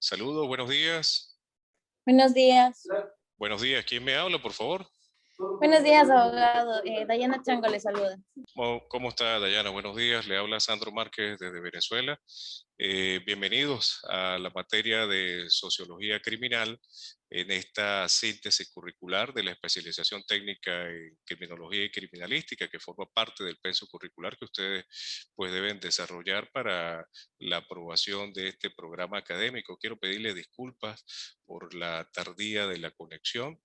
Saludos, buenos días. Buenos días. Buenos días, ¿quién me habla, por favor? Buenos días, abogado. Dayana Chango le saluda. ¿Cómo está, Dayana? Buenos días, le habla Sandro Márquez desde Venezuela. Bienvenidos a la materia de Sociología Criminal en esta síntesis curricular de la especialización técnica en Criminología y Criminalística, que forma parte del penso curricular que ustedes pues deben desarrollar para la aprobación de este programa académico. Quiero pedirle disculpas por la tardía de la conexión.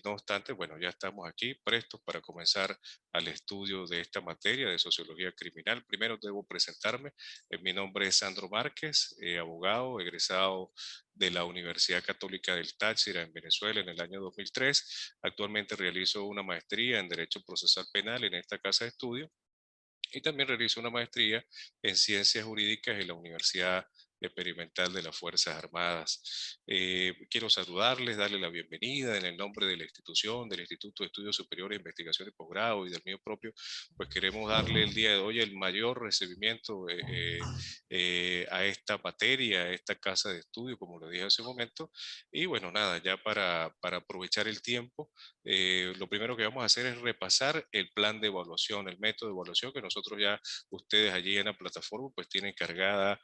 No obstante, bueno, ya estamos aquí prestos para comenzar al estudio de esta materia de Sociología Criminal. Primero debo presentarme. Mi nombre es Sandro Márquez, abogado, egresado de la Universidad Católica del Táchira en Venezuela en el año 2003. Actualmente realizo una maestría en Derecho Procesal Penal en esta casa de estudio y también realizo una maestría en Ciencias Jurídicas en la Universidad Experimental de las Fuerzas Armadas. Quiero saludarles, darles la bienvenida en el nombre de la institución, del Instituto de Estudios Superiores, Investigación y Posgrado y del mío propio, pues queremos darle el día de hoy el mayor recibimiento a esta materia, a esta casa de estudio, como lo dije hace un momento. Y bueno, nada, ya para aprovechar el tiempo, lo primero que vamos a hacer es repasar el plan de evaluación, el método de evaluación que nosotros ya, ustedes allí en la plataforma, pues tienen cargada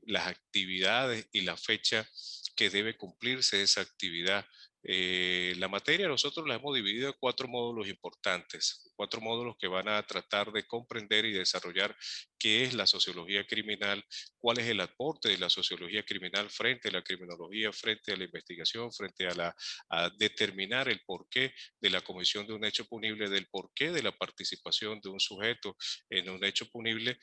las actividades y la fecha que debe cumplirse esa actividad. La materia nosotros la hemos dividido en 4 módulos importantes, 4 módulos que van a tratar de comprender y desarrollar qué es la sociología criminal, cuál es el aporte de la sociología criminal frente a la criminología, frente a la investigación, frente a determinar el porqué de la comisión de un hecho punible, del porqué de la participación de un sujeto en un hecho punible,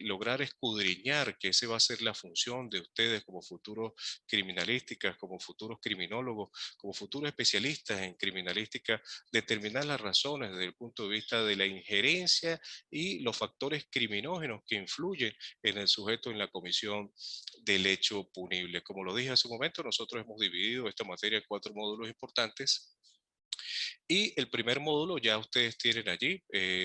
lograr escudriñar que esa va a ser la función de ustedes como futuros criminalísticas, como futuros criminólogos, como futuros especialistas en criminalística, determinar las razones desde el punto de vista de la injerencia y los factores criminógenos que influyen en el sujeto en la comisión del hecho punible. Como lo dije hace un momento, nosotros hemos dividido esta materia en 4 módulos importantes. Y el primer módulo ya ustedes tienen allí,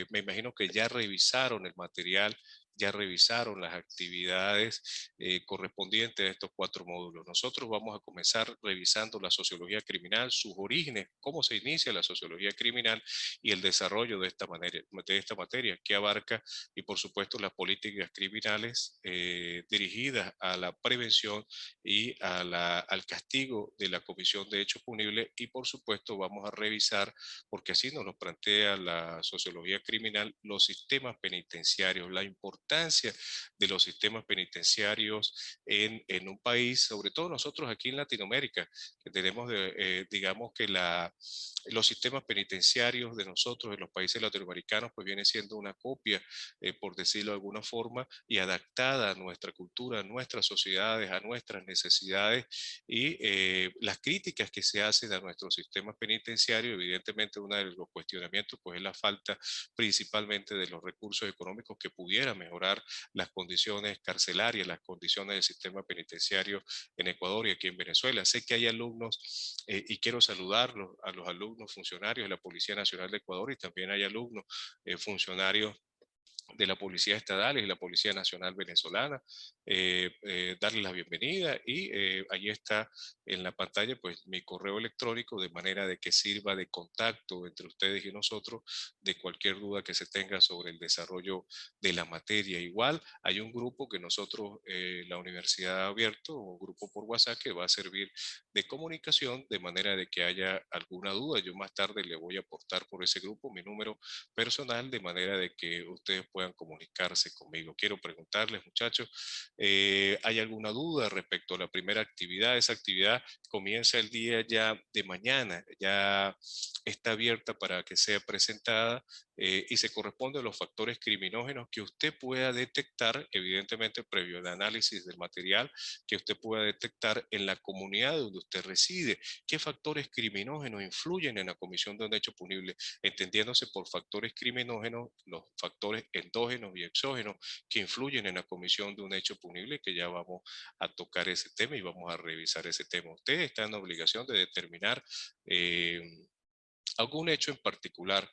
me imagino que ya revisaron el material, ya revisaron las actividades correspondientes a estos 4 módulos. Nosotros vamos a comenzar revisando la sociología criminal, sus orígenes, cómo se inicia la sociología criminal y el desarrollo de esta materia que abarca, y por supuesto las políticas criminales dirigidas a la prevención y al castigo de la comisión de hechos punibles, y por supuesto vamos a revisar, porque así nos lo plantea la sociología criminal, los sistemas penitenciarios, la importancia de los sistemas penitenciarios en un país, sobre todo nosotros aquí en Latinoamérica, que tenemos, digamos que los sistemas penitenciarios de nosotros en los países latinoamericanos, pues viene siendo una copia, por decirlo de alguna forma, y adaptada a nuestra cultura, a nuestras sociedades, a nuestras necesidades, y las críticas que se hacen a nuestros sistemas penitenciarios. Evidentemente uno de los cuestionamientos pues es la falta principalmente de los recursos económicos que pudiera mejorar las condiciones carcelarias, las condiciones del sistema penitenciario en Ecuador y aquí en Venezuela. Sé que hay alumnos y quiero saludarlos a los alumnos funcionarios de la Policía Nacional de Ecuador, y también hay alumnos funcionarios de la Policía Estatal y la Policía Nacional Venezolana, darles la bienvenida, y ahí está en la pantalla pues mi correo electrónico, de manera de que sirva de contacto entre ustedes y nosotros de cualquier duda que se tenga sobre el desarrollo de la materia. Igual hay un grupo que nosotros, la universidad ha abierto, un grupo por WhatsApp que va a servir de comunicación, de manera de que haya alguna duda. Yo más tarde le voy a aportar por ese grupo mi número personal, de manera de que ustedes puedan comunicarse conmigo. Quiero preguntarles, muchachos, ¿hay alguna duda respecto a la primera actividad? Esa actividad comienza el día ya de mañana, ya está abierta para que sea presentada, y se corresponde a los factores criminógenos que usted pueda detectar, evidentemente previo al análisis del material, que usted pueda detectar en la comunidad donde usted reside. ¿Qué factores criminógenos influyen en la comisión de un hecho punible? Entendiéndose por factores criminógenos los factores endógenos y exógenos que influyen en la comisión de un hecho punible, que ya vamos a tocar ese tema y vamos a revisar ese tema. Usted está en la obligación de determinar algún hecho en particular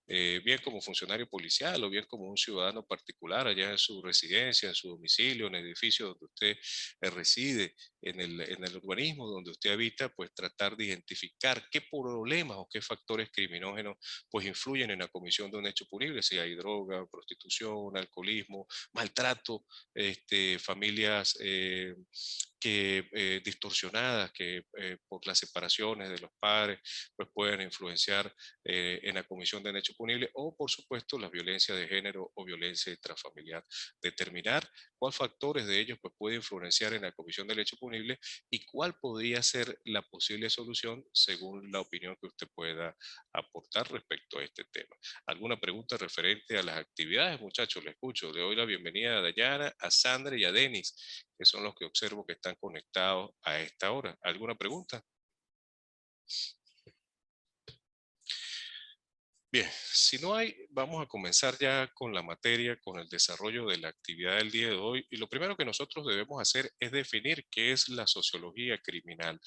bien como funcionario policial o bien como un ciudadano particular allá en su residencia, en su domicilio, en el edificio donde usted reside, en el urbanismo donde usted habita, pues tratar de identificar qué problemas o qué factores criminógenos pues influyen en la comisión de un hecho punible, si hay droga, prostitución, alcoholismo, maltrato, familias distorsionadas que por las separaciones de los padres pues pueden influenciar en la comisión de un hecho punible o por supuesto la violencia de género o violencia intrafamiliar. Determinar cuáles factores de ellos pues, puede influenciar en la comisión del hecho punible y cuál podría ser la posible solución según la opinión que usted pueda aportar respecto a este tema. ¿Alguna pregunta referente a las actividades, muchachos? Le escucho. Le doy la bienvenida a Dayana, a Sandra y a Denis, que son los que observo que están conectados a esta hora. ¿Alguna pregunta? Bien, si no hay, vamos a comenzar ya con la materia, con el desarrollo de la actividad del día de hoy. Y lo primero que nosotros debemos hacer es definir qué es la sociología criminal.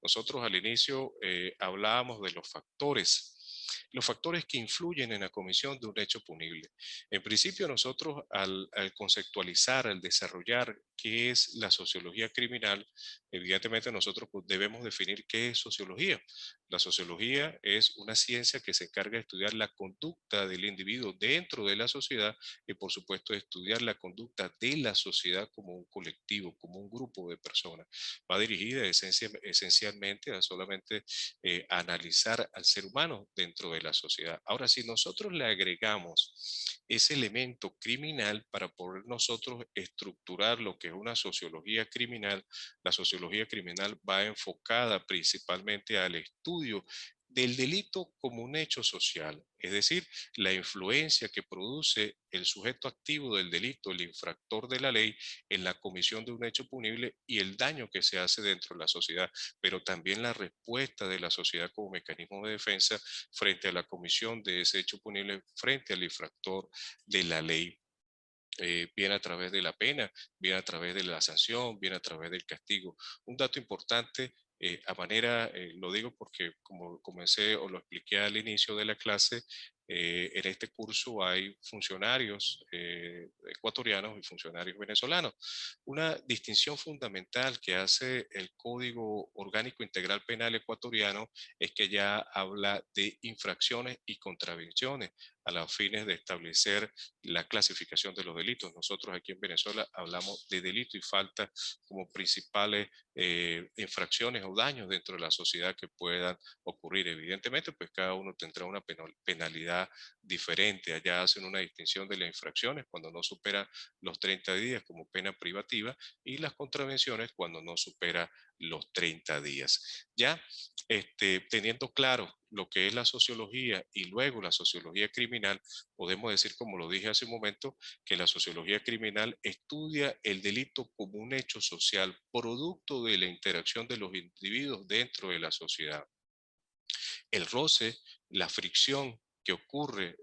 Nosotros al inicio hablábamos de los factores que influyen en la comisión de un hecho punible. En principio nosotros al conceptualizar, al desarrollar qué es la sociología criminal, evidentemente nosotros pues, debemos definir qué es sociología. La sociología es una ciencia que se encarga de estudiar la conducta del individuo dentro de la sociedad y por supuesto de estudiar la conducta de la sociedad como un colectivo, como un grupo de personas. Va dirigida esencialmente a solamente analizar al ser humano dentro de la sociedad. Ahora, si nosotros le agregamos ese elemento criminal para poder nosotros estructurar lo que es una sociología criminal, la sociología criminal va enfocada principalmente al estudio del delito como un hecho social, es decir, la influencia que produce el sujeto activo del delito, el infractor de la ley, en la comisión de un hecho punible y el daño que se hace dentro de la sociedad, pero también la respuesta de la sociedad como mecanismo de defensa frente a la comisión de ese hecho punible, frente al infractor de la ley. Bien a través de la pena, bien a través de la sanción, bien a través del castigo. Un dato importante, lo digo porque como comencé o lo expliqué al inicio de la clase, en este curso hay funcionarios ecuatorianos y funcionarios venezolanos. Una distinción fundamental que hace el Código Orgánico Integral Penal ecuatoriano es que ya habla de infracciones y contravenciones a los fines de establecer la clasificación de los delitos. Nosotros aquí en Venezuela hablamos de delito y falta como principales infracciones o daños dentro de la sociedad que puedan ocurrir. Evidentemente, pues cada uno tendrá una penalidad diferente. Allá hacen una distinción de las infracciones cuando no supera los 30 días como pena privativa y las contravenciones cuando no supera los 30 días. Ya teniendo claro lo que es la sociología y luego la sociología criminal, podemos decir, como lo dije hace un momento, que la sociología criminal estudia el delito como un hecho social, producto de la interacción de los individuos dentro de la sociedad. El roce, la fricción que ocurre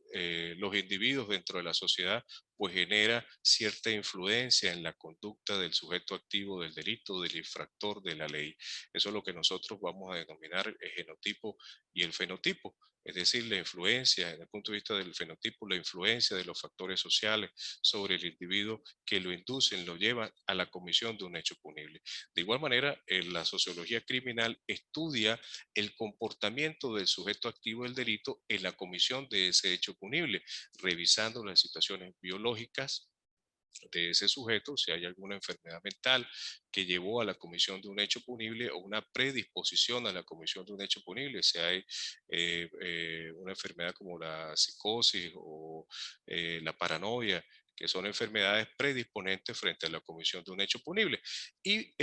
los individuos dentro de la sociedad, pues genera cierta influencia en la conducta del sujeto activo del delito, del infractor de la ley. Eso es lo que nosotros vamos a denominar el genotipo y el fenotipo. Es decir, la influencia, desde el punto de vista del fenotipo, la influencia de los factores sociales sobre el individuo que lo inducen, lo llevan a la comisión de un hecho punible. De igual manera, la sociología criminal estudia el comportamiento del sujeto activo del delito en la comisión de ese hecho punible, revisando las situaciones biológicas de ese sujeto, si hay alguna enfermedad mental que llevó a la comisión de un hecho punible o una predisposición a la comisión de un hecho punible, si hay una enfermedad como la psicosis o la paranoia, que son enfermedades predisponentes frente a la comisión de un hecho punible. Y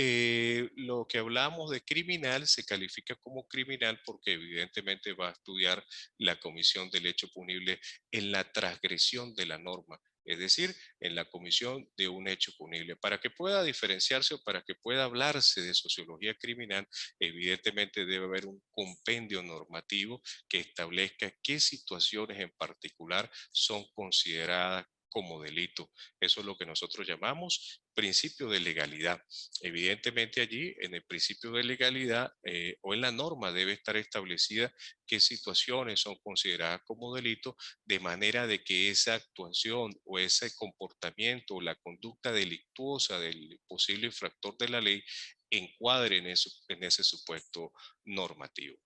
lo que hablamos de criminal se califica como criminal porque evidentemente va a estudiar la comisión del hecho punible en la transgresión de la norma, es decir, en la comisión de un hecho punible. Para que pueda diferenciarse o para que pueda hablarse de sociología criminal, evidentemente debe haber un compendio normativo que establezca qué situaciones en particular son consideradas como delito. Eso es lo que nosotros llamamos principio de legalidad. Evidentemente allí, en el principio de legalidad o en la norma debe estar establecida qué situaciones son consideradas como delito, de manera de que esa actuación o ese comportamiento o la conducta delictuosa del posible infractor de la ley encuadre en ese supuesto normativo.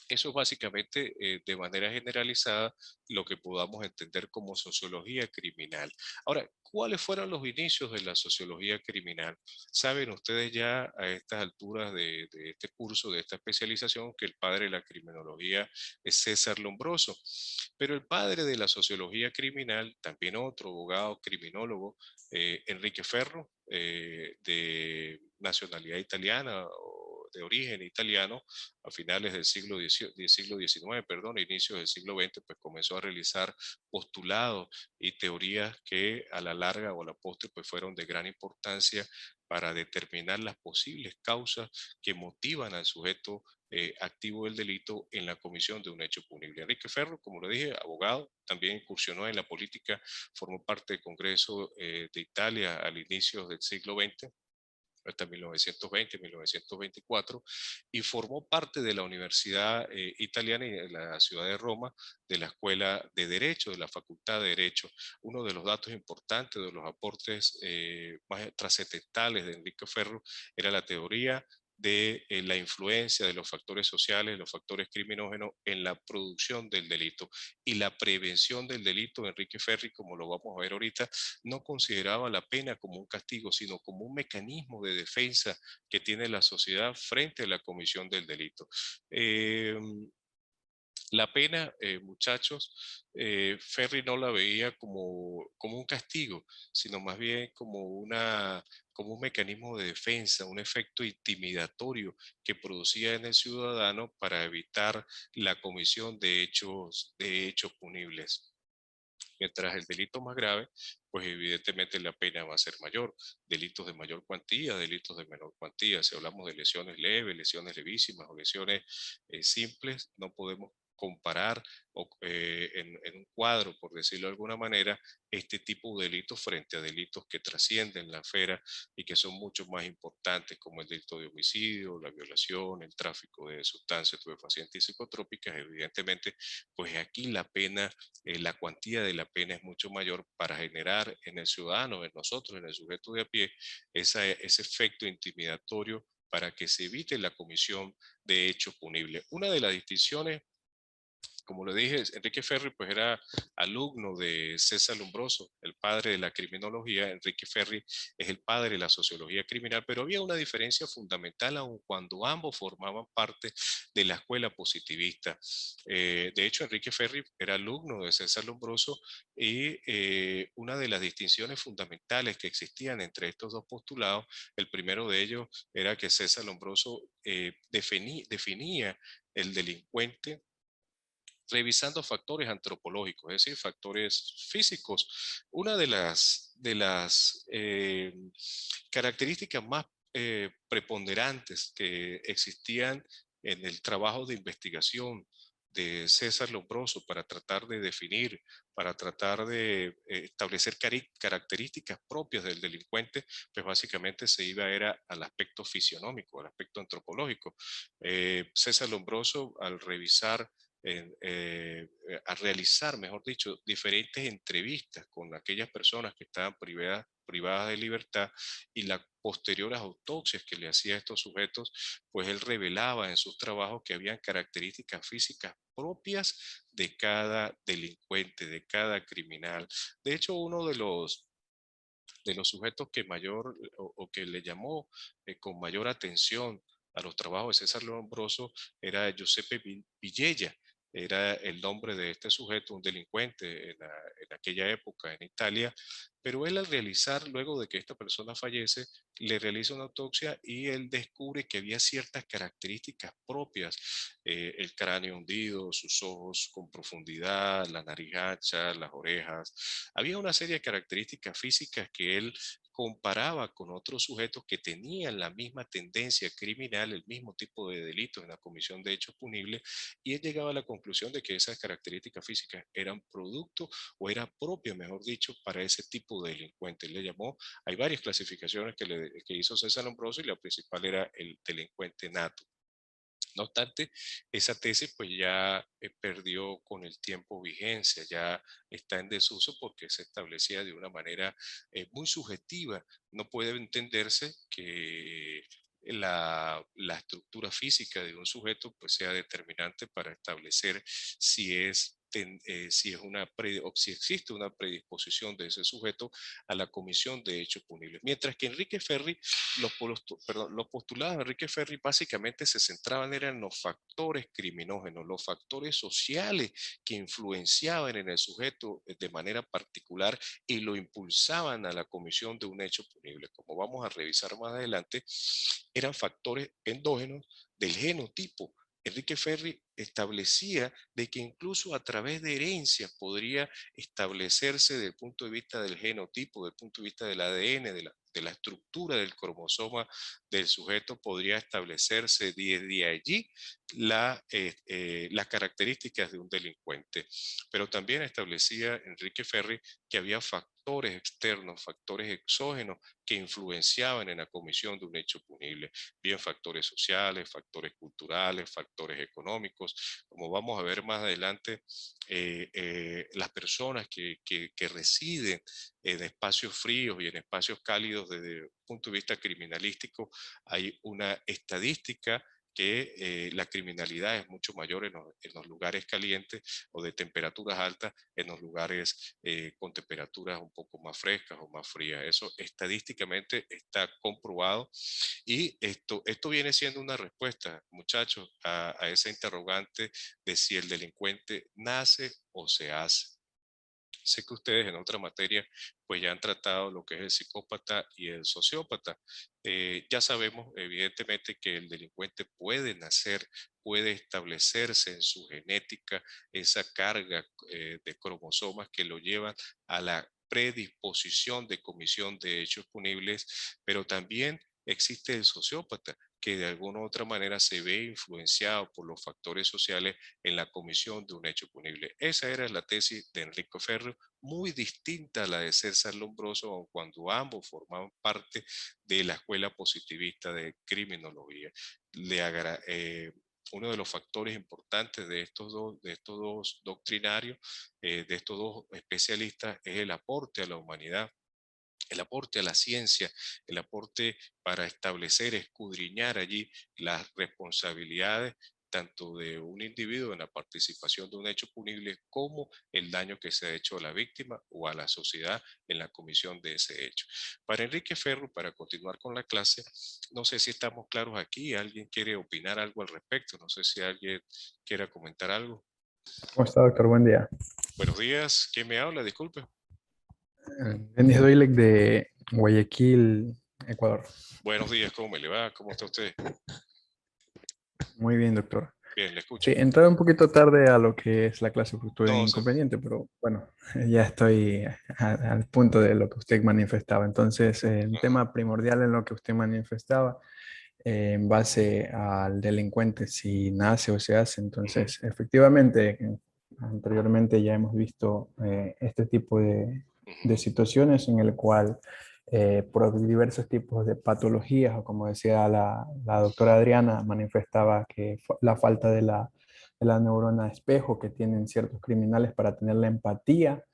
Eso es básicamente, de manera generalizada, lo que podamos entender como sociología criminal. Ahora, ¿cuáles fueron los inicios de la sociología criminal? Saben ustedes ya a estas alturas de este curso, de esta especialización, que el padre de la criminología es César Lombroso, pero el padre de la sociología criminal, también otro abogado criminólogo, Enrique Ferro, de nacionalidad italiana o de origen italiano, a finales del siglo XIX, perdón, inicios del siglo XX, pues comenzó a realizar postulados y teorías que a la larga o a la postre pues fueron de gran importancia para determinar las posibles causas que motivan al sujeto activo del delito en la comisión de un hecho punible. Enrique Ferro, como lo dije, abogado, también incursionó en la política, formó parte del Congreso de Italia al inicio del siglo XX, hasta 1920, 1924, y formó parte de la Universidad Italiana y de la ciudad de Roma, de la Escuela de Derecho, de la Facultad de Derecho. Uno de los datos importantes, de los aportes más trascendentales de Enrique Ferro, era la teoría de la influencia de los factores sociales, los factores criminógenos en la producción del delito y la prevención del delito. Enrique Ferri, como lo vamos a ver ahorita, no consideraba la pena como un castigo, sino como un mecanismo de defensa que tiene la sociedad frente a la comisión del delito. Eh, la pena, muchachos, Ferri no la veía como un castigo, sino más bien como un mecanismo de defensa, un efecto intimidatorio que producía en el ciudadano para evitar la comisión de hechos punibles. Mientras el delito más grave, pues evidentemente la pena va a ser mayor. Delitos de mayor cuantía, delitos de menor cuantía. Si hablamos de lesiones leves, lesiones levísimas o lesiones simples, no podemos comparar en un cuadro, por decirlo de alguna manera, este tipo de delitos frente a delitos que trascienden la esfera y que son mucho más importantes, como el delito de homicidio, la violación, el tráfico de sustancias estupefacientes y psicotrópicas. Evidentemente, pues aquí la pena, la cuantía de la pena es mucho mayor para generar en el ciudadano, en nosotros, en el sujeto de a pie, ese efecto intimidatorio para que se evite la comisión de hechos punibles. Una de las distinciones, como le dije, Enrique Ferri pues era alumno de César Lombroso, el padre de la criminología. Enrique Ferri es el padre de la sociología criminal, pero había una diferencia fundamental aun cuando ambos formaban parte de la escuela positivista. De hecho, Enrique Ferri era alumno de César Lombroso y una de las distinciones fundamentales que existían entre estos dos postulados, el primero de ellos era que César Lombroso definía el delincuente revisando factores antropológicos, es decir, factores físicos. Una de las características más preponderantes que existían en el trabajo de investigación de César Lombroso para tratar de definir, para tratar de establecer características propias del delincuente, pues básicamente se iba era al aspecto fisionómico, al aspecto antropológico. César Lombroso, al revisar a realizar, mejor dicho, diferentes entrevistas con aquellas personas que estaban privadas de libertad y las posteriores autopsias que le hacía a estos sujetos, pues él revelaba en sus trabajos que habían características físicas propias de cada delincuente, de cada criminal. De hecho, uno de los sujetos que mayor o que le llamó con mayor atención a los trabajos de César Lombroso era Giuseppe Villella. Era el nombre de este sujeto, un delincuente en aquella época en Italia, pero él al realizar, luego de que esta persona fallece, le realiza una autopsia y él descubre que había ciertas características propias, el cráneo hundido, sus ojos con profundidad, la nariz ancha, las orejas. Había una serie de características físicas que él comparaba con otros sujetos que tenían la misma tendencia criminal, el mismo tipo de delitos en la comisión de hechos punibles, y él llegaba a la conclusión de que esas características físicas eran producto o era propia, mejor dicho, para ese tipo tipo de delincuente. Él le llamó, hay varias clasificaciones que hizo César Lombroso y la principal era el delincuente nato. No obstante, esa tesis pues ya perdió con el tiempo vigencia, ya está en desuso porque se establecía de una manera muy subjetiva. No puede entenderse que la estructura física de un sujeto pues sea determinante para establecer si es o si existe una predisposición de ese sujeto a la comisión de hechos punibles. Mientras que Enrique Ferri, los postulados de Enrique Ferri básicamente se centraban en los factores criminógenos, los factores sociales que influenciaban en el sujeto de manera particular y lo impulsaban a la comisión de un hecho punible. Como vamos a revisar más adelante, eran factores endógenos del genotipo. Enrique Ferri establecía de que incluso a través de herencias podría establecerse desde el punto de vista del genotipo, desde el punto de vista del ADN, de la estructura del cromosoma del sujeto, podría establecerse desde allí las características de un delincuente. Pero también establecía Enrique Ferri que había factores externos, factores exógenos que influenciaban en la comisión de un hecho punible, bien factores sociales, factores culturales, factores económicos. Como vamos a ver más adelante, las personas que residen en espacios fríos y en espacios cálidos desde el punto de vista criminalístico, hay una estadística que la criminalidad es mucho mayor en los lugares calientes o de temperaturas altas, en los lugares con temperaturas un poco más frescas o más frías. Eso estadísticamente está comprobado y esto viene siendo una respuesta, muchachos, a esa interrogante de si el delincuente nace o se hace. Sé que ustedes en otra materia pues ya han tratado lo que es el psicópata y el sociópata. Ya sabemos evidentemente que el delincuente puede nacer, puede establecerse en su genética esa carga de cromosomas que lo llevan a la predisposición de comisión de hechos punibles, pero también existe el sociópata que de alguna u otra manera se ve influenciado por los factores sociales en la comisión de un hecho punible. Esa era la tesis de Enrico Ferro, muy distinta a la de César Lombroso, aun cuando ambos formaban parte de la escuela positivista de criminología. Uno de los factores importantes de estos dos doctrinarios, de estos dos especialistas, es el aporte a la humanidad, el aporte a la ciencia, el aporte para establecer, escudriñar allí las responsabilidades tanto de un individuo en la participación de un hecho punible como el daño que se ha hecho a la víctima o a la sociedad en la comisión de ese hecho. Para Enrique Ferro, para continuar con la clase, no sé si estamos claros aquí, ¿alguien quiere opinar algo al respecto? No sé si alguien quiera comentar algo. ¿Cómo está, doctor? Buen día. Buenos días, ¿quién me habla? Disculpe. Denis Doilek de Guayaquil, Ecuador. Buenos días, ¿cómo me le va? ¿Cómo está usted? Muy bien, doctor. Bien, le escucho. Sí, entré un poquito tarde a lo que es la clase porque tuve un No, inconveniente, pero bueno, ya estoy al punto de lo que usted manifestaba. Entonces, el ajá. tema primordial en lo que usted manifestaba, en base al delincuente, si nace o se hace. Entonces, efectivamente, anteriormente ya hemos visto este tipo de situaciones en el cual por diversos tipos de patologías, o como decía la doctora Adriana, manifestaba que la falta de la neurona espejo que tienen ciertos criminales para tener la empatía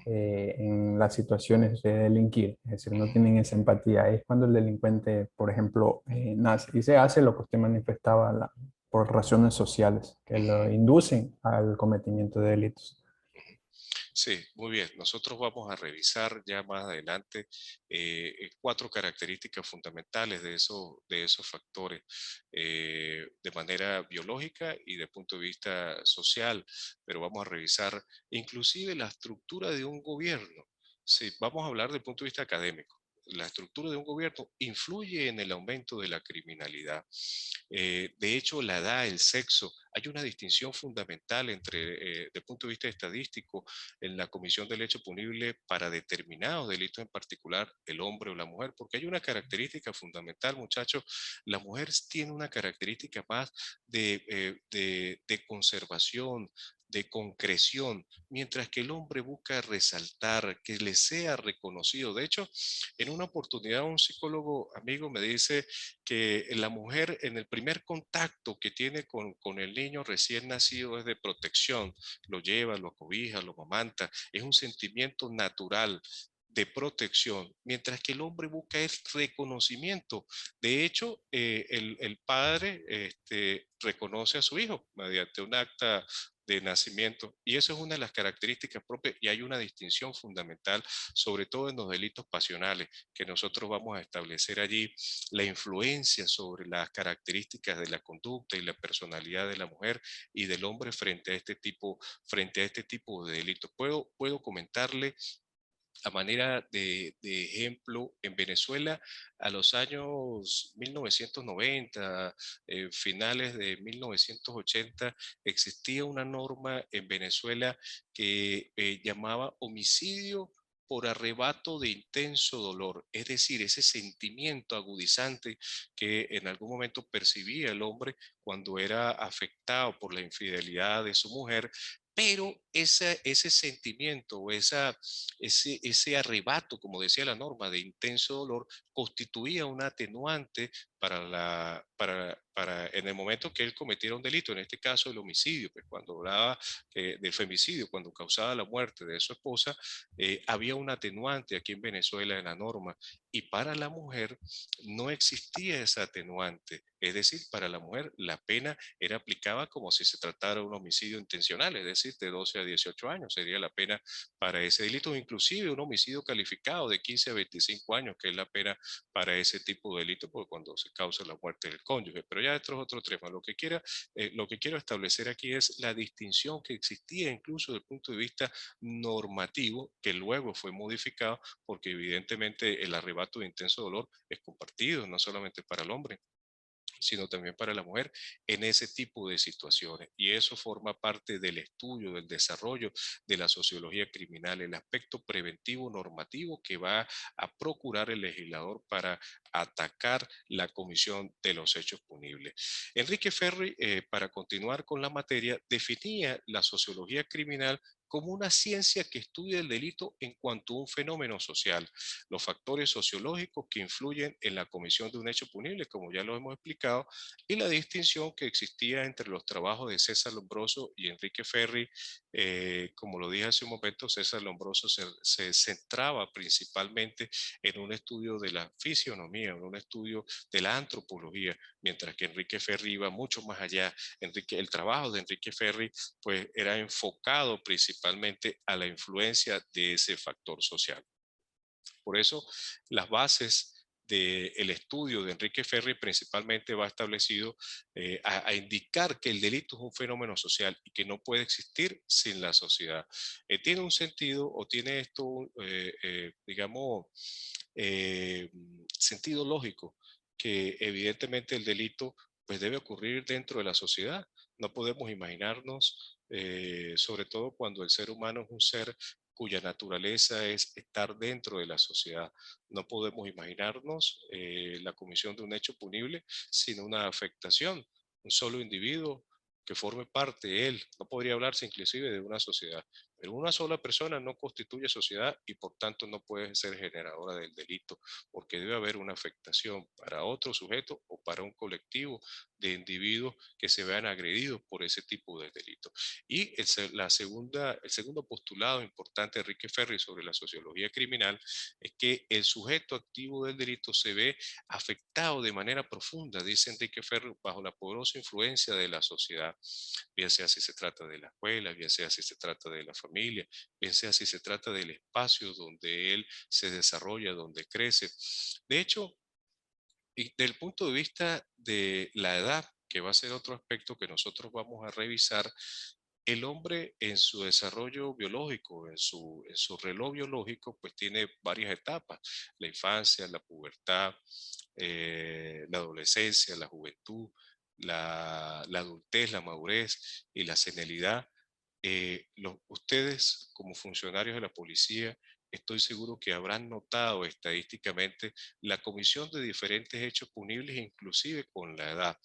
en las situaciones de delinquir, es decir, no tienen esa empatía. Es cuando el delincuente, por ejemplo, nace y se hace lo que usted manifestaba por razones sociales que lo inducen al cometimiento de delitos. Sí, muy bien. Nosotros vamos a revisar ya más adelante 4 características fundamentales de esos factores de manera biológica y de punto de vista social, pero vamos a revisar inclusive la estructura de un gobierno. Sí, vamos a hablar del punto de vista académico. La estructura de un gobierno influye en el aumento de la criminalidad. De hecho, la edad, el sexo, hay una distinción fundamental entre, desde el punto de vista estadístico, en la comisión del hecho punible para determinados delitos en particular, el hombre o la mujer, porque hay una característica fundamental, muchachos, la mujer tiene una característica más de conservación, de concreción, mientras que el hombre busca resaltar, que le sea reconocido. De hecho, en una oportunidad un psicólogo amigo me dice que la mujer en el primer contacto que tiene con el niño recién nacido es de protección, lo lleva, lo acobija, lo amamanta, es un sentimiento natural de protección, mientras que el hombre busca el reconocimiento. De hecho, el padre reconoce a su hijo mediante un acta de nacimiento, y eso es una de las características propias, y hay una distinción fundamental, sobre todo en los delitos pasionales, que nosotros vamos a establecer allí la influencia sobre las características de la conducta y la personalidad de la mujer y del hombre frente a este tipo de delitos. Puedo comentarle a manera de ejemplo, en Venezuela, a los años 1990, finales de 1980, existía una norma en Venezuela que llamaba homicidio por arrebato de intenso dolor, es decir, ese sentimiento agudizante que en algún momento percibía el hombre cuando era afectado por la infidelidad de su mujer, pero ese sentimiento o ese arrebato, como decía la norma, de intenso dolor, constituía un atenuante para en el momento que él cometiera un delito, en este caso el homicidio, pues cuando hablaba del femicidio, cuando causaba la muerte de su esposa, había un atenuante aquí en Venezuela en la norma, y para la mujer no existía ese atenuante. Es decir, para la mujer la pena era aplicada como si se tratara de un homicidio intencional, es decir, de 12 a 18 años sería la pena para ese delito, inclusive un homicidio calificado de 15 a 25 años, que es la pena para ese tipo de delito, porque cuando se causa la muerte del cónyuge. Pero ya esto es otro tema. Lo que quiero establecer aquí es la distinción que existía incluso desde el punto de vista normativo, que luego fue modificado, porque evidentemente el arrebato de intenso dolor es compartido, no solamente para el hombre, sino también para la mujer en ese tipo de situaciones. Y eso forma parte del estudio, del desarrollo de la sociología criminal, el aspecto preventivo normativo que va a procurar el legislador para atacar la comisión de los hechos punibles. Enrique Ferri, para continuar con la materia, definía la sociología criminal como una ciencia que estudia el delito en cuanto a un fenómeno social, los factores sociológicos que influyen en la comisión de un hecho punible, como ya lo hemos explicado, y la distinción que existía entre los trabajos de César Lombroso y Enrique Ferri. Como lo dije hace un momento, César Lombroso se centraba principalmente en un estudio de la fisionomía, en un estudio de la antropología, mientras que Enrique Ferri iba mucho más allá. El trabajo de Enrique Ferri pues, era enfocado principalmente a la influencia de ese factor social. Por eso, las bases del estudio de Enrique Ferri principalmente va establecido a indicar que el delito es un fenómeno social y que no puede existir sin la sociedad. Tiene un sentido o tiene esto, digamos, eh, sentido lógico, que evidentemente el delito pues debe ocurrir dentro de la sociedad. No podemos imaginarnos, sobre todo cuando el ser humano es un ser cuya naturaleza es estar dentro de la sociedad. No podemos imaginarnos la comisión de un hecho punible sin una afectación. Un solo individuo que forme parte de él, no podría hablarse inclusive de una sociedad, pero una sola persona no constituye sociedad y por tanto no puede ser generadora del delito, porque debe haber una afectación para otro sujeto o para un colectivo de individuos que se vean agredidos por ese tipo de delito. Y el segundo postulado importante de Enrique Ferri sobre la sociología criminal es que el sujeto activo del delito se ve afectado de manera profunda, dice Enrique Ferri, bajo la poderosa influencia de la sociedad, bien sea si se trata de la escuela, bien sea si se trata de la familia, bien sea si se trata del espacio donde él se desarrolla, donde crece. De hecho, y del punto de vista de la edad, que va a ser otro aspecto que nosotros vamos a revisar, el hombre en su desarrollo biológico, en su reloj biológico, pues tiene varias etapas: la infancia, la pubertad, la adolescencia, la juventud, la adultez, la madurez y la senilidad. Ustedes, como funcionarios de la policía, estoy seguro que habrán notado estadísticamente la comisión de diferentes hechos punibles, inclusive con la edad.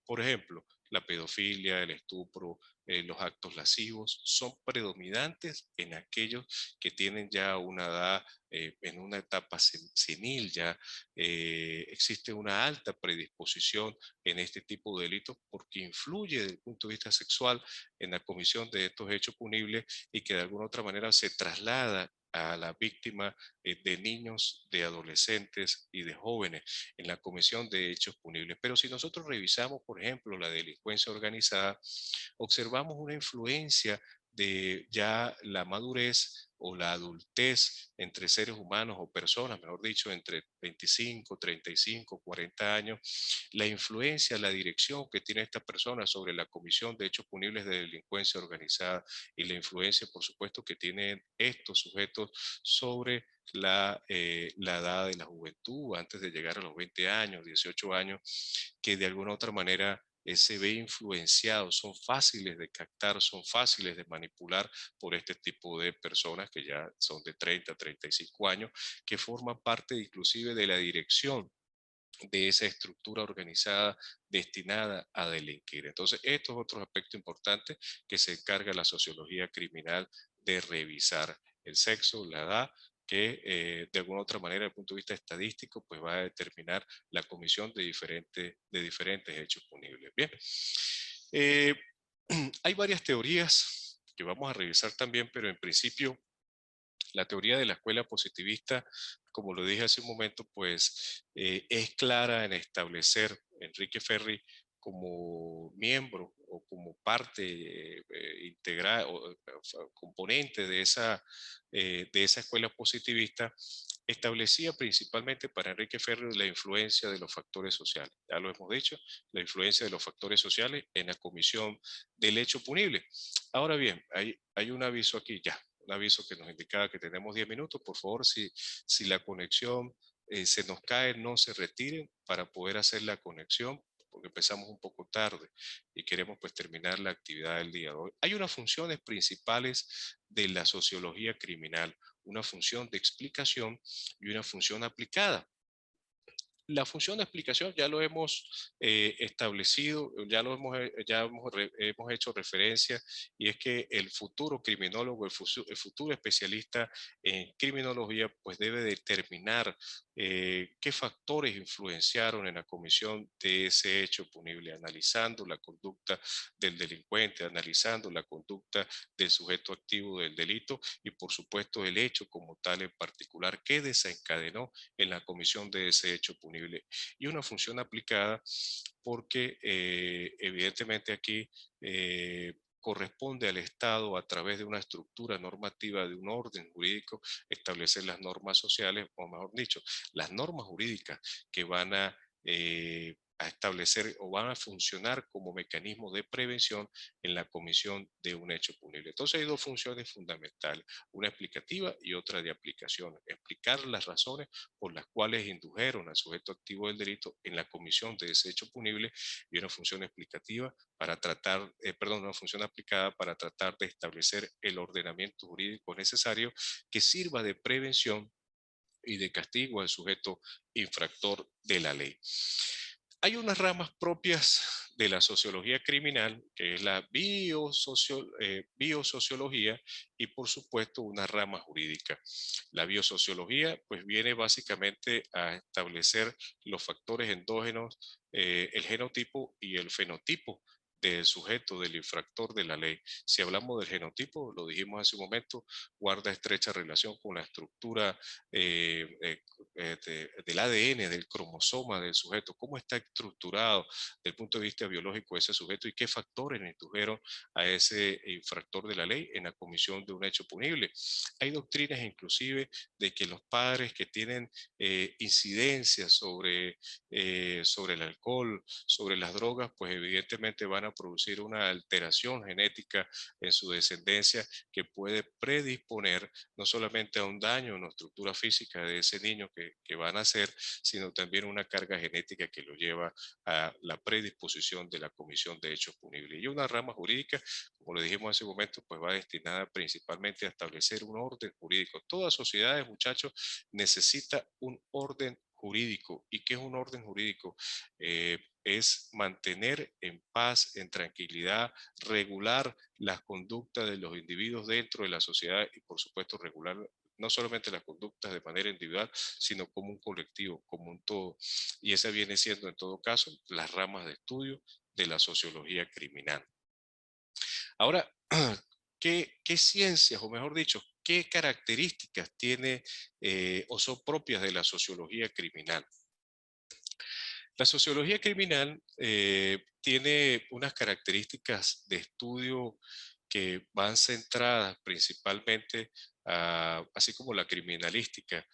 Por ejemplo, la pedofilia, el estupro, los actos lascivos, son predominantes en aquellos que tienen ya una edad, en una etapa senil, ya existe una alta predisposición en este tipo de delitos porque influye desde el punto de vista sexual en la comisión de estos hechos punibles y que de alguna otra manera se traslada a la víctima de niños, de adolescentes y de jóvenes en la comisión de hechos punibles. Pero si nosotros revisamos, por ejemplo, la delincuencia organizada, observamos una influencia de ya la madurez o la adultez entre seres humanos o personas, mejor dicho, entre 25, 35, 40 años, la influencia, la dirección que tiene esta persona sobre la comisión de hechos punibles de delincuencia organizada y la influencia, por supuesto, que tienen estos sujetos sobre la edad de la juventud, antes de llegar a los 20 años, 18 años, que de alguna otra manera se ve influenciado, son fáciles de captar, son fáciles de manipular por este tipo de personas que ya son de 30, 35 años, que forman parte inclusive de la dirección de esa estructura organizada destinada a delinquir. Entonces, esto es otro aspecto importante que se encarga la sociología criminal de revisar: el sexo, la edad, que de alguna otra manera, desde el punto de vista estadístico, pues va a determinar la comisión de diferentes hechos punibles. Bien, eh, hay varias teorías que vamos a revisar también, pero en principio la teoría de la escuela positivista, como lo dije hace un momento, pues es clara en establecer Enrique Ferri como miembro o como parte integral o componente de esa escuela positivista. Establecía principalmente para Enrique Ferri la influencia de los factores sociales. Ya lo hemos dicho, la influencia de los factores sociales en la comisión del hecho punible. Ahora bien, hay un aviso aquí ya, un aviso que nos indicaba que tenemos 10 minutos. Por favor, si la conexión se nos cae, no se retiren para poder hacer la conexión, porque empezamos un poco tarde y queremos pues terminar la actividad del día de hoy. Hay unas funciones principales de la sociología criminal, una función de explicación y una función aplicada. La función de explicación ya lo hemos establecido, hemos hecho referencia, y es que el futuro criminólogo, el futuro especialista en criminología, pues debe determinar qué factores influenciaron en la comisión de ese hecho punible, analizando la conducta del delincuente, analizando la conducta del sujeto activo del delito y por supuesto el hecho como tal en particular que desencadenó en la comisión de ese hecho punible. Y una función aplicada porque evidentemente aquí corresponde al Estado, a través de una estructura normativa, de un orden jurídico, establecer las normas sociales, o mejor dicho, las normas jurídicas que van a establecer o van a funcionar como mecanismo de prevención en la comisión de un hecho punible. Entonces hay dos funciones fundamentales, una explicativa y otra de aplicación: explicar las razones por las cuales indujeron al sujeto activo del delito en la comisión de ese hecho punible, y una función explicativa para tratar, una función aplicada para tratar de establecer el ordenamiento jurídico necesario que sirva de prevención y de castigo al sujeto infractor de la ley. Hay unas ramas propias de la sociología criminal, que es la biosociología, y por supuesto una rama jurídica. La biosociología pues viene básicamente a establecer los factores endógenos, el genotipo y el fenotipo del sujeto, del infractor de la ley. Si hablamos del genotipo, lo dijimos hace un momento, guarda estrecha relación con la estructura del ADN, del cromosoma del sujeto, cómo está estructurado desde el punto de vista biológico ese sujeto y qué factores indujeron a ese infractor de la ley en la comisión de un hecho punible. Hay doctrinas inclusive de que los padres que tienen incidencias sobre el alcohol, sobre las drogas, pues evidentemente van a producir una alteración genética en su descendencia que puede predisponer no solamente a un daño en la estructura física de ese niño que van a nacer, sino también una carga genética que lo lleva a la predisposición de la comisión de hechos punibles. Y una rama jurídica, como le dijimos hace un momento, pues va destinada principalmente a establecer un orden jurídico. Toda sociedad, muchachos, necesita un orden jurídico. ¿Y qué es un orden jurídico? Es mantener en paz, en tranquilidad, regular las conductas de los individuos dentro de la sociedad y por supuesto regular no solamente las conductas de manera individual, sino como un colectivo, como un todo. Y esa viene siendo en todo caso las ramas de estudio de la sociología criminal. Ahora, ¿qué ciencias, o mejor dicho, qué características tiene o son propias de la sociología criminal? La sociología criminal tiene unas características de estudio que van centradas principalmente, así como la criminalística,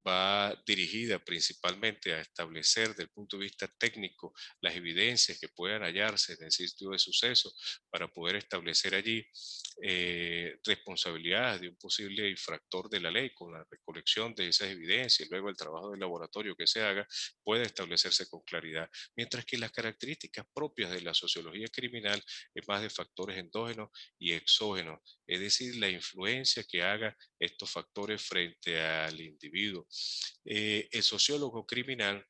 va dirigida principalmente a establecer desde el punto de vista técnico las evidencias que puedan hallarse en el sitio de suceso para poder establecer allí responsabilidades de un posible infractor de la ley con la recolección de esas evidencias y luego el trabajo de laboratorio que se haga puede establecerse con claridad, mientras que las características propias de la sociología criminal es más de factores endógenos y exógenos, es decir, la influencia que haga estos factores frente al individuo. El sociólogo criminal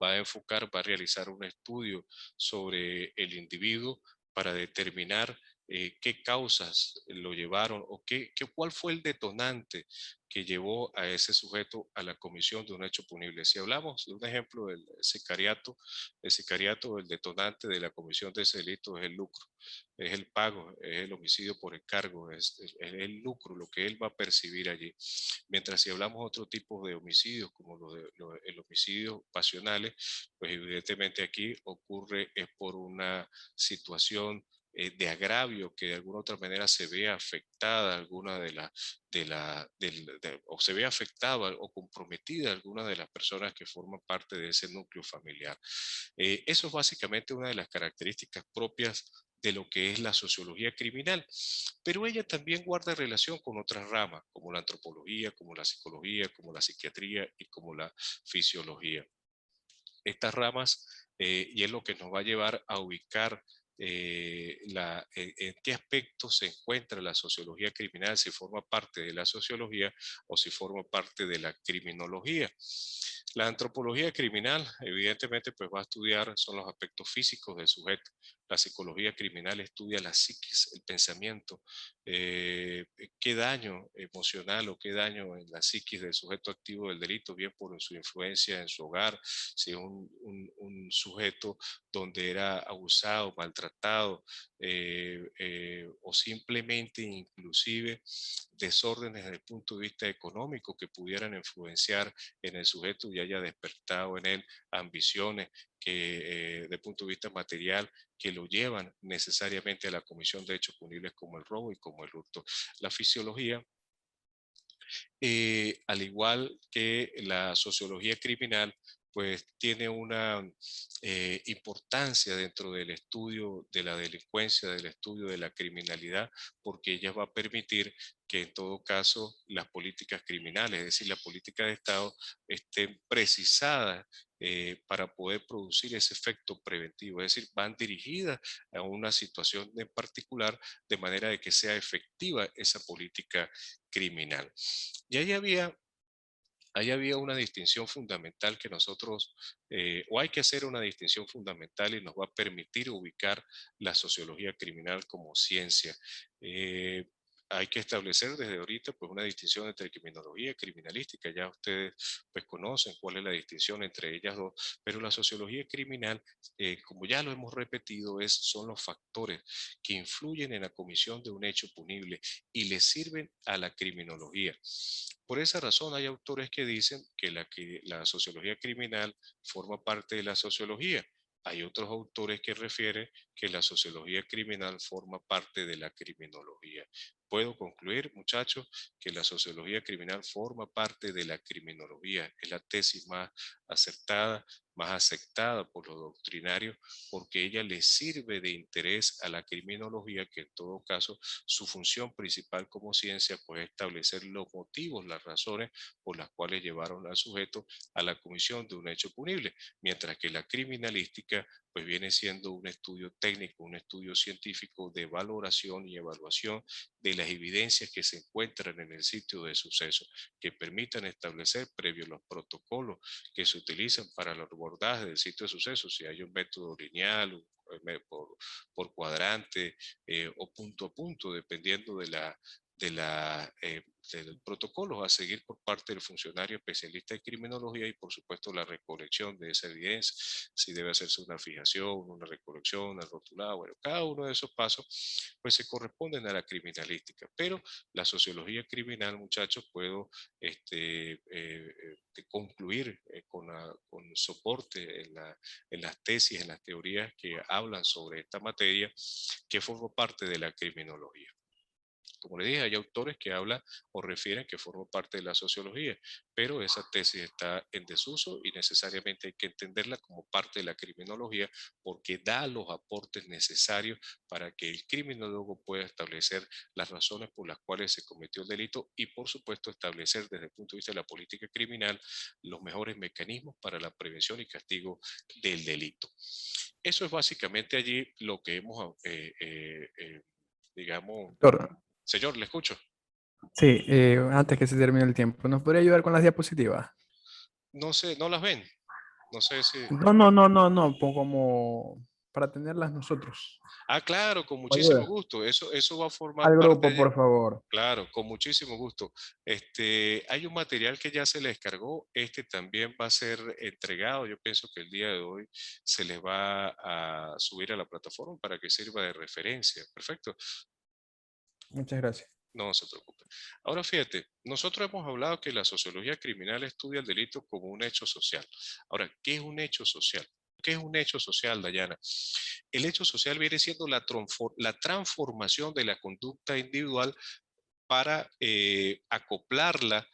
va a enfocar, va a realizar un estudio sobre el individuo para determinar qué causas lo llevaron o cuál fue el detonante que llevó a ese sujeto a la comisión de un hecho punible. Si hablamos de un ejemplo del sicariato, el detonante de la comisión de ese delito es el lucro, es el pago, es el homicidio por encargo, es el lucro, lo que él va a percibir allí. Mientras si hablamos de otro tipo de homicidios, como el homicidio pasionales, pues evidentemente aquí ocurre es por una situación de agravio que de alguna otra manera se ve afectada alguna o se ve afectada o comprometida alguna de las personas que forman parte de ese núcleo familiar. Eso es básicamente una de las características propias de lo que es la sociología criminal, pero ella también guarda relación con otras ramas, como la antropología, como la psicología, como la psiquiatría y como la fisiología. Estas ramas, y es lo que nos va a llevar a ubicar en qué aspecto se encuentra la sociología criminal, si forma parte de la sociología o si forma parte de la criminología. La antropología criminal, evidentemente, pues va a estudiar, son los aspectos físicos del sujeto. La psicología criminal estudia la psiquis, el pensamiento, qué daño emocional o qué daño en la psiquis del sujeto activo del delito, bien por su influencia en su hogar, si es un sujeto donde era abusado, maltratado, o simplemente inclusive desórdenes desde el punto de vista económico que pudieran influenciar en el sujeto y haya despertado en él ambiciones que desde el punto de vista material que lo llevan necesariamente a la comisión de hechos punibles como el robo y como el hurto. La fisiología, al igual que la sociología criminal, pues tiene una importancia dentro del estudio de la delincuencia, del estudio de la criminalidad, porque ella va a permitir que en todo caso las políticas criminales, es decir, la política de Estado, estén precisadas para poder producir ese efecto preventivo, es decir, van dirigidas a una situación en particular de manera de que sea efectiva esa política criminal. Y ahí había una distinción fundamental que nosotros, o hay que hacer una distinción fundamental y nos va a permitir ubicar la sociología criminal como ciencia. Eh, Hay que establecer desde ahorita pues una distinción entre criminología y criminalística. Ya ustedes pues conocen cuál es la distinción entre ellas dos, pero la sociología criminal, como ya lo hemos repetido, son los factores que influyen en la comisión de un hecho punible y le sirven a la criminología. Por esa razón hay autores que dicen que la sociología criminal forma parte de la sociología. Hay otros autores que refieren que la sociología criminal forma parte de la criminología. Puedo concluir, muchachos, que la sociología criminal forma parte de la criminología. Es la tesis más acertada, más aceptada por los doctrinarios, porque ella le sirve de interés a la criminología, que en todo caso su función principal como ciencia pues es establecer los motivos, las razones por las cuales llevaron al sujeto a la comisión de un hecho punible, mientras que la criminalística pues viene siendo un estudio técnico, un estudio científico de valoración y evaluación de las evidencias que se encuentran en el sitio de suceso, que permitan establecer previo los protocolos que se utilizan para el abordaje del sitio de suceso, si hay un método lineal, por cuadrante o punto a punto, dependiendo del protocolo a seguir por parte del funcionario especialista en criminología y por supuesto la recolección de esa evidencia, si debe hacerse una fijación, una recolección, una rotulada, bueno, cada uno de esos pasos pues se corresponden a la criminalística, pero la sociología criminal, muchachos, puedo concluir con soporte en las tesis, en las teorías que hablan sobre esta materia, que forma parte de la criminología. Como le dije, hay autores que hablan o refieren que forma parte de la sociología, pero esa tesis está en desuso y necesariamente hay que entenderla como parte de la criminología porque da los aportes necesarios para que el criminólogo pueda establecer las razones por las cuales se cometió el delito y, por supuesto, establecer desde el punto de vista de la política criminal los mejores mecanismos para la prevención y castigo del delito. Eso es básicamente allí lo que hemos, digamos, Doctor, señor, le escucho. sí, antes que se termine el tiempo, ¿nos podría ayudar con las diapositivas? No sé, ¿no las ven? No sé si... No, no, no, no, no, como para tenerlas nosotros. Ah, claro, con muchísimo Ayuda. gusto. Eso va a formar Al parte grupo, de... por favor. Claro, con muchísimo gusto. Hay un material que ya se les descargó. Este también va a ser entregado. Yo pienso que el día de hoy se les va a subir a la plataforma para que sirva de referencia. Perfecto. Muchas gracias. No se preocupe. Ahora fíjate, nosotros hemos hablado que la sociología criminal estudia el delito como un hecho social. Ahora, ¿qué es un hecho social? ¿Qué es un hecho social, Dayana? El hecho social viene siendo la transformación de la conducta individual para acoplarla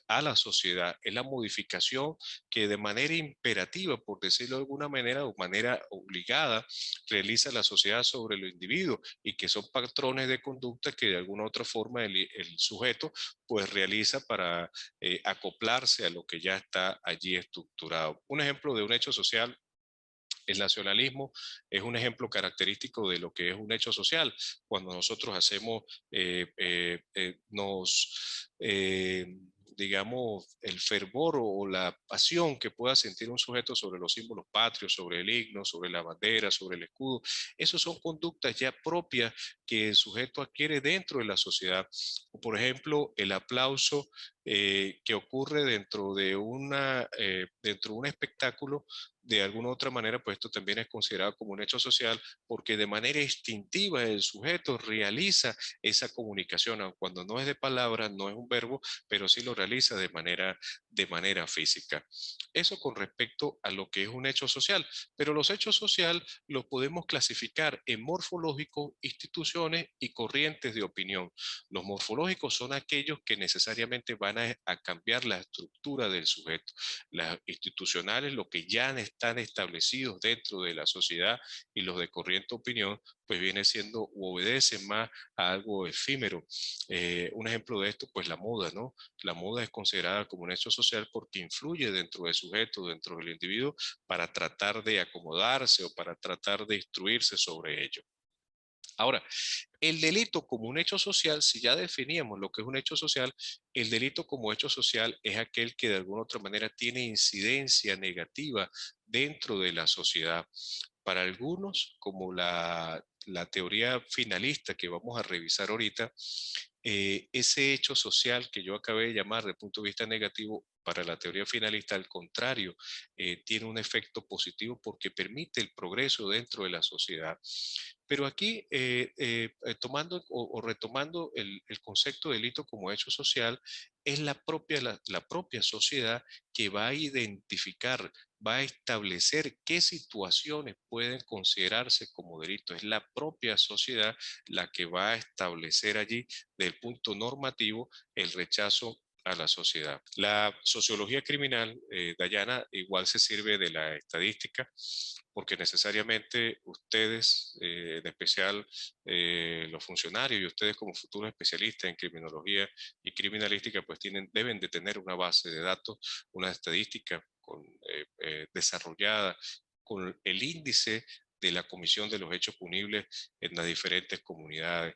a la sociedad. Es la modificación que de manera imperativa, por decirlo de alguna manera, o manera obligada, realiza la sociedad sobre los individuos y que son patrones de conducta que de alguna otra forma el sujeto pues realiza para acoplarse a lo que ya está allí estructurado. Un ejemplo de un hecho social, el nacionalismo es un ejemplo característico de lo que es un hecho social. Cuando nosotros hacemos, digamos, el fervor o la pasión que pueda sentir un sujeto sobre los símbolos patrios, sobre el himno, sobre la bandera, sobre el escudo, esos son conductas ya propias que el sujeto adquiere dentro de la sociedad. Por ejemplo, el aplauso que ocurre dentro de un espectáculo de alguna otra manera, pues esto también es considerado como un hecho social porque de manera instintiva el sujeto realiza esa comunicación, aun cuando no es de palabra, no es un verbo, pero sí lo realiza de manera física. Eso con respecto a lo que es un hecho social, pero los hechos sociales los podemos clasificar en morfológicos, instituciones y corrientes de opinión. Los morfológicos son aquellos que necesariamente van a cambiar la estructura del sujeto. Las institucionales, lo que ya están establecidos dentro de la sociedad y los de corriente opinión, pues viene siendo o obedecen más a algo efímero. Un ejemplo de esto, pues la moda, ¿no? La moda es considerada como un hecho social porque influye dentro del sujeto, dentro del individuo, para tratar de acomodarse o para tratar de instruirse sobre ello. Ahora, el delito como un hecho social, si ya definíamos lo que es un hecho social, el delito como hecho social es aquel que de alguna otra manera tiene incidencia negativa dentro de la sociedad. Para algunos, como la teoría finalista que vamos a revisar ahorita, ese hecho social que yo acabé de llamar de punto de vista negativo, para la teoría finalista, al contrario, tiene un efecto positivo porque permite el progreso dentro de la sociedad. Pero aquí, tomando o retomando el concepto de delito como hecho social, es la propia sociedad que va a identificar, va a establecer qué situaciones pueden considerarse como delito. Es la propia sociedad la que va a establecer allí, del punto normativo, el rechazo a la sociedad. La sociología criminal, Dayana, igual se sirve de la estadística, porque necesariamente ustedes, en especial los funcionarios y ustedes como futuros especialistas en criminología y criminalística, pues deben de tener una base de datos, una estadística desarrollada con el índice de la Comisión de los Hechos Punibles en las diferentes comunidades.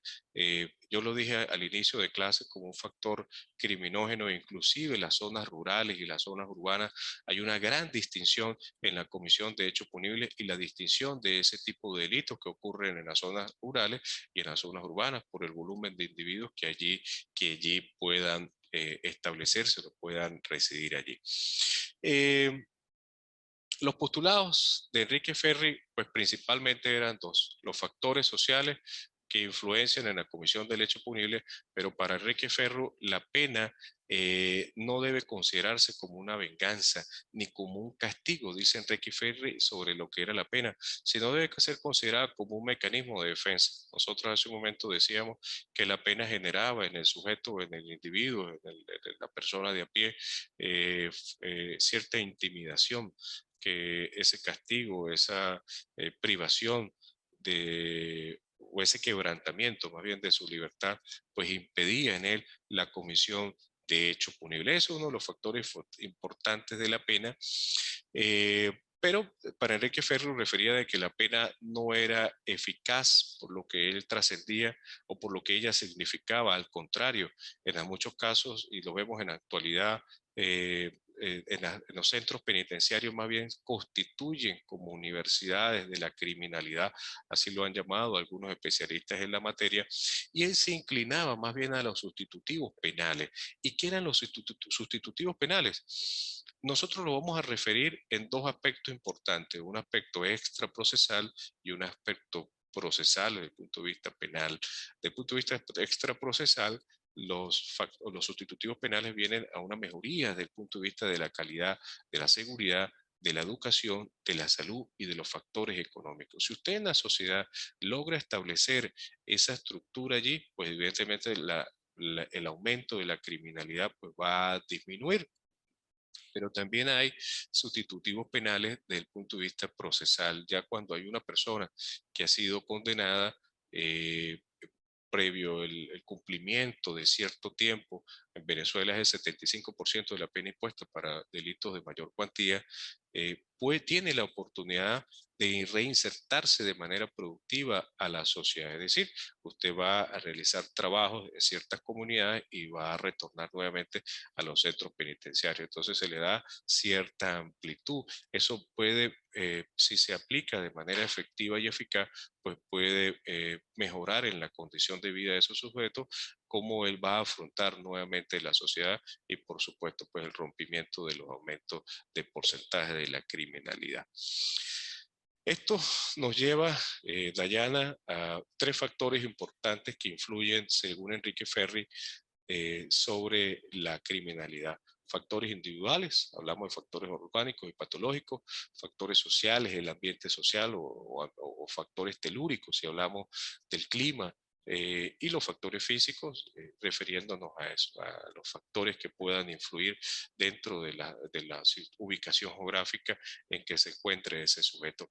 Yo lo dije al inicio de clase como un factor criminógeno, inclusive en las zonas rurales y las zonas urbanas hay una gran distinción en la Comisión de Hechos Punibles y la distinción de ese tipo de delitos que ocurren en las zonas rurales y en las zonas urbanas por el volumen de individuos que allí puedan establecerse o puedan residir allí. Los postulados de Enrique Ferri, pues principalmente eran dos: los factores sociales que influencian en la comisión del hecho punible, pero para Enrique Ferri la pena no debe considerarse como una venganza ni como un castigo, dice Enrique Ferri sobre lo que era la pena, sino debe ser considerada como un mecanismo de defensa. Nosotros hace un momento decíamos que la pena generaba en el sujeto, en el individuo, en la persona de a pie, cierta intimidación, que ese castigo, esa privación o ese quebrantamiento más bien de su libertad, pues impedía en él la comisión de hecho punible. Eso es uno de los factores importantes de la pena. Pero para Enrique Ferri refería de que la pena no era eficaz por lo que él trascendía o por lo que ella significaba. Al contrario, en muchos casos, y lo vemos en la actualidad, en los centros penitenciarios más bien constituyen como universidades de la criminalidad, así lo han llamado algunos especialistas en la materia, y él se inclinaba más bien a los sustitutivos penales. ¿Y qué eran los sustitutivos penales? Nosotros lo vamos a referir en dos aspectos importantes: un aspecto extraprocesal y un aspecto procesal desde el punto de vista penal. Desde el punto de vista extraprocesal, los sustitutivos penales vienen a una mejoría desde el punto de vista de la calidad, de la seguridad, de la educación, de la salud y de los factores económicos. Si usted en la sociedad logra establecer esa estructura allí, pues evidentemente el aumento de la criminalidad pues va a disminuir. Pero también hay sustitutivos penales desde el punto de vista procesal, ya cuando hay una persona que ha sido condenada previo el cumplimiento de cierto tiempo. En Venezuela es el 75% de la pena impuesta para delitos de mayor cuantía, pues tiene la oportunidad de reinsertarse de manera productiva a la sociedad. Es decir, usted va a realizar trabajos en ciertas comunidades y va a retornar nuevamente a los centros penitenciarios. Entonces se le da cierta amplitud. Eso puede, si se aplica de manera efectiva y eficaz, pues puede mejorar en la condición de vida de esos sujetos, cómo él va a afrontar nuevamente la sociedad y por supuesto pues el rompimiento de los aumentos de porcentaje de la criminalidad. Esto nos lleva, Dayana, a tres factores importantes que influyen, según Enrique Ferri, sobre la criminalidad. Factores individuales, hablamos de factores orgánicos y patológicos; factores sociales, el ambiente social, o factores telúricos, si hablamos del clima; y los factores físicos, refiriéndonos a eso, a los factores que puedan influir dentro de la ubicación geográfica en que se encuentre ese sujeto.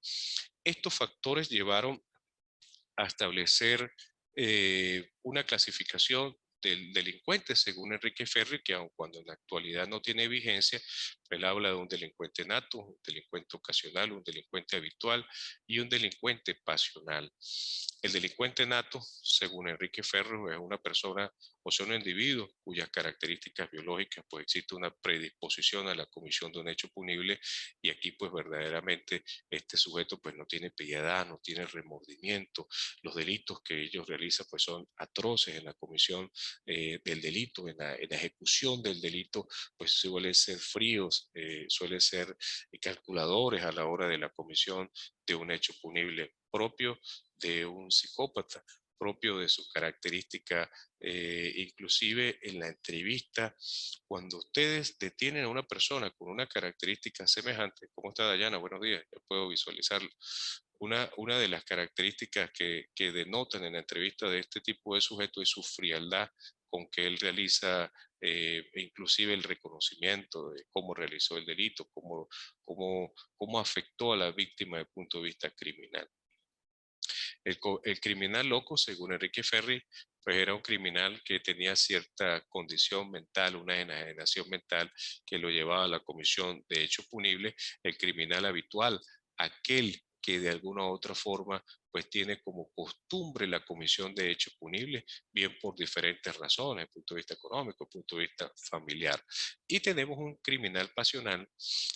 Estos factores llevaron a establecer una clasificación del delincuente según Enrique Ferri, que aun cuando en la actualidad no tiene vigencia, él habla de un delincuente nato, un delincuente ocasional, un delincuente habitual y un delincuente pasional. El delincuente nato, según Enrique Ferri, es una persona o sea un individuo cuyas características biológicas pues existe una predisposición a la comisión de un hecho punible, y aquí pues verdaderamente este sujeto pues no tiene piedad, no tiene remordimiento. Los delitos que ellos realizan pues son atroces en la comisión del delito, en la ejecución del delito, pues suelen ser fríos, suelen ser calculadores a la hora de la comisión de un hecho punible, propio de un psicópata, propio de su característica. Inclusive en la entrevista, cuando ustedes detienen a una persona con una característica semejante, ¿cómo está Dayana? Buenos días, yo puedo visualizarlo. Una de las características que denotan en la entrevista de este tipo de sujeto es su frialdad con que él realiza inclusive el reconocimiento de cómo realizó el delito, cómo afectó a la víctima desde el punto de vista criminal. El criminal loco, según Enrique Ferri, pues era un criminal que tenía cierta condición mental, una enajenación mental que lo llevaba a la comisión de hechos punibles. El criminal habitual aquel que de alguna u otra forma pues tiene como costumbre la comisión de hechos punibles, bien por diferentes razones, punto de vista económico, punto de vista familiar. Y tenemos un criminal pasional,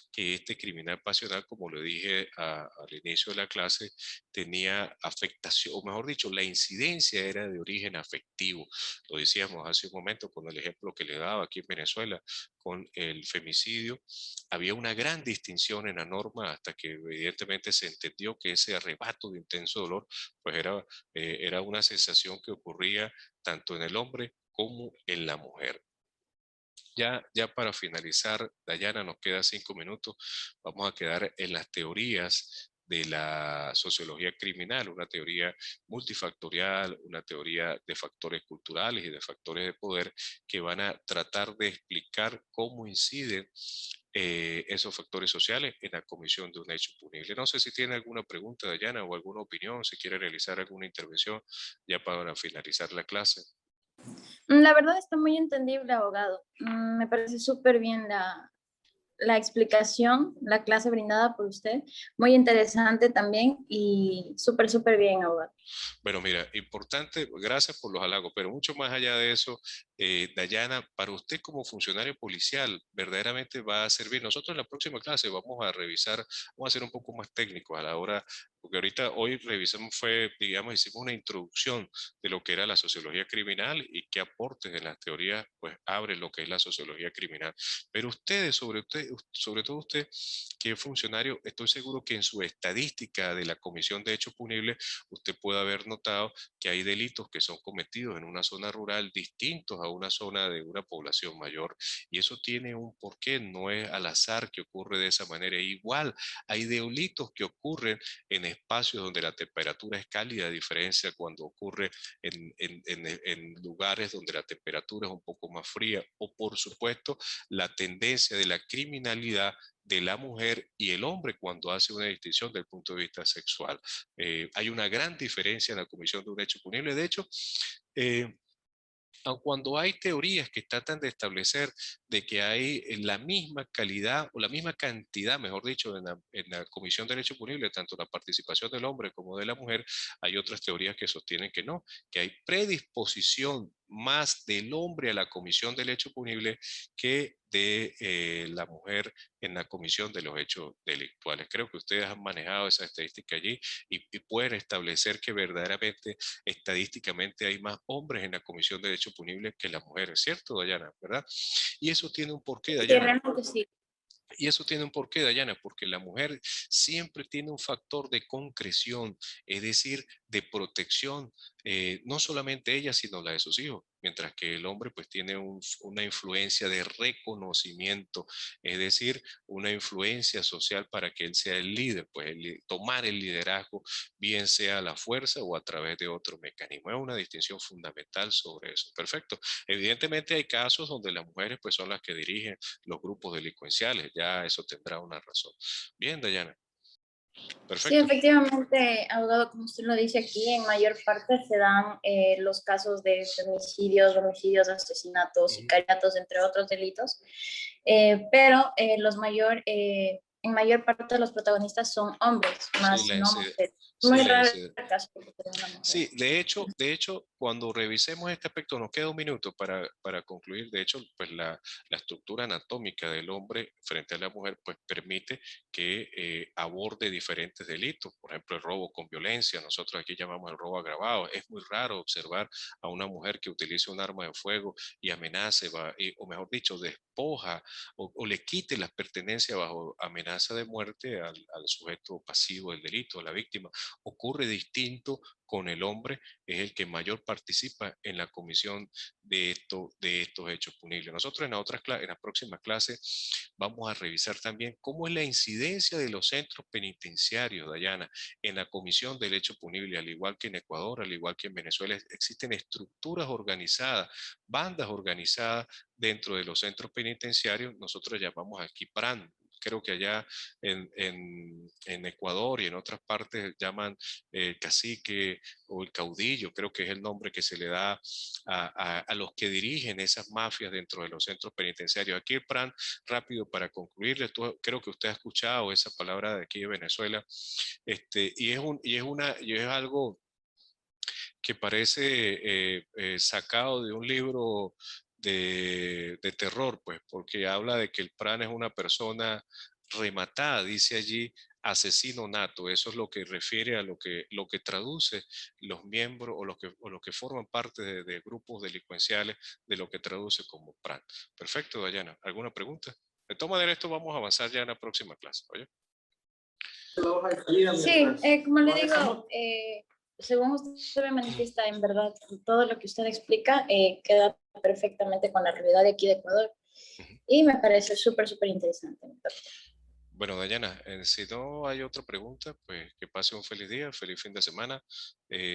que este criminal pasional, como lo dije al inicio de la clase, tenía afectación, o mejor dicho, la incidencia era de origen afectivo. Lo decíamos hace un momento con el ejemplo que le daba aquí en Venezuela con el femicidio. Había una gran distinción en la norma hasta que evidentemente se entendió que ese arrebato de intenso dolor pues era una sensación que ocurría tanto en el hombre como en la mujer. Ya para finalizar, Dayana, nos quedan 5 minutos. Vamos a quedar en las teorías de la sociología criminal, una teoría multifactorial, una teoría de factores culturales y de factores de poder que van a tratar de explicar cómo inciden esos factores sociales en la comisión de un hecho punible. No sé si tiene alguna pregunta, Dayana, o alguna opinión, si quiere realizar alguna intervención ya para finalizar la clase. La verdad está muy entendible, abogado. Me parece súper bien la explicación, la clase brindada por usted. Muy interesante también y súper bien, abogado. Bueno, mira, importante, gracias por los halagos, pero mucho más allá de eso, Dayana, para usted como funcionario policial, verdaderamente va a servir. Nosotros en la próxima clase vamos a revisar, vamos a ser un poco más técnicos a la hora, porque ahorita hoy revisamos fue, digamos, hicimos una introducción de lo que era la sociología criminal y qué aportes en las teorías, pues abre lo que es la sociología criminal. Pero ustedes, sobre todo usted, que es funcionario, estoy seguro que en su estadística de la Comisión de Hechos Punibles, usted puede haber notado que hay delitos que son cometidos en una zona rural distintos a una zona de una población mayor. Y eso tiene un porqué, no es al azar que ocurre de esa manera. Igual hay delitos que ocurren en espacios donde la temperatura es cálida, a diferencia cuando ocurre en lugares donde la temperatura es un poco más fría. O por supuesto, la tendencia de la criminalidad de la mujer y el hombre cuando hace una distinción del punto de vista sexual. Hay una gran diferencia en la comisión de un hecho punible. De hecho, eh, aun cuando hay teorías que tratan de establecer de que hay la misma calidad o la misma cantidad, mejor dicho, en la comisión de derecho punible, tanto la participación del hombre como de la mujer, hay otras teorías que sostienen que no, que hay predisposición más del hombre a la comisión del hecho punible que de la mujer en la comisión de los hechos delictuales. Creo que ustedes han manejado esa estadística allí y pueden establecer que verdaderamente estadísticamente hay más hombres en la comisión de derechos punibles que las mujeres, ¿cierto, Dayana? ¿Verdad? Y eso tiene un porqué, Sí, Dayana. realmente sí. Y eso tiene un porqué, Dayana, porque la mujer siempre tiene un factor de concreción, es decir, de protección, no solamente ella, sino la de sus hijos, mientras que el hombre pues tiene una influencia de reconocimiento, es decir, una influencia social para que él sea el líder, pues tomar el liderazgo, bien sea a la fuerza o a través de otro mecanismo. Es una distinción fundamental sobre eso. Perfecto. Evidentemente hay casos donde las mujeres pues son las que dirigen los grupos delincuenciales, ya eso tendrá una razón. Bien, Dayana. Sí, Perfecto. efectivamente, abogado, como usted lo dice aquí, en mayor parte se dan los casos de femicidios, homicidios, asesinatos, sicariatos, entre otros delitos, pero en mayor parte los protagonistas son hombres, Sí, más la no incidente. mujeres. Sí, Muy la raro incidente. el caso de que sea una mujer. Sí, de hecho, cuando revisemos este aspecto, nos queda un minuto para concluir. De hecho, pues la estructura anatómica del hombre frente a la mujer, pues permite que aborde diferentes delitos. Por ejemplo, el robo con violencia, nosotros aquí llamamos el robo agravado. Es muy raro observar a una mujer que utilice un arma de fuego y amenace, o mejor dicho, despoja o le quite las pertenencias bajo amenaza de muerte al sujeto pasivo del delito, a la víctima. Ocurre distinto con el hombre, es el que mayor participa en la comisión de estos hechos punibles. Nosotros en las próximas clases vamos a revisar también cómo es la incidencia de los centros penitenciarios, Dayana, en la comisión del hecho punible, al igual que en Ecuador, al igual que en Venezuela, existen estructuras organizadas, bandas organizadas dentro de los centros penitenciarios, nosotros llamamos aquí PRAN, creo que allá en Ecuador y en otras partes llaman cacique o el caudillo, creo que es el nombre que se le da a los que dirigen esas mafias dentro de los centros penitenciarios. Aquí el PRAN, rápido para concluirle, creo que usted ha escuchado esa palabra de aquí de Venezuela, y es algo que parece sacado de un libro de terror, pues, porque habla de que el PRAN es una persona rematada, dice allí asesino nato. Eso es lo que refiere a lo que traduce los miembros o los que forman parte de grupos delincuenciales, de lo que traduce como PRAN. Perfecto, Dayana. ¿Alguna pregunta? De todas maneras, esto vamos a avanzar ya en la próxima clase, ¿oye? Sí, como le digo, según usted me manifiesta, en verdad, todo lo que usted explica queda perfectamente con la realidad de aquí de Ecuador y me parece súper, súper interesante. Bueno, Dayana, si no hay otra pregunta, pues que pase un feliz día, feliz fin de semana.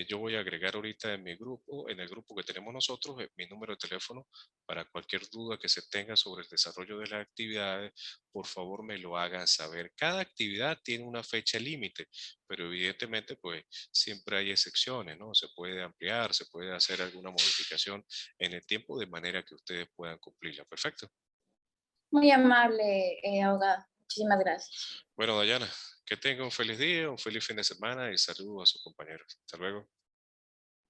Yo voy a agregar ahorita en mi grupo, en el grupo que tenemos nosotros, mi número de teléfono para cualquier duda que se tenga sobre el desarrollo de las actividades, por favor me lo hagan saber. Cada actividad tiene una fecha límite, pero evidentemente pues siempre hay excepciones, ¿no? Se puede ampliar, se puede hacer alguna modificación en el tiempo de manera que ustedes puedan cumplirla. Perfecto. Muy amable, abogada. Muchísimas gracias. Bueno, Dayana, que tenga un feliz día, un feliz fin de semana y saludos a sus compañeros. Hasta luego.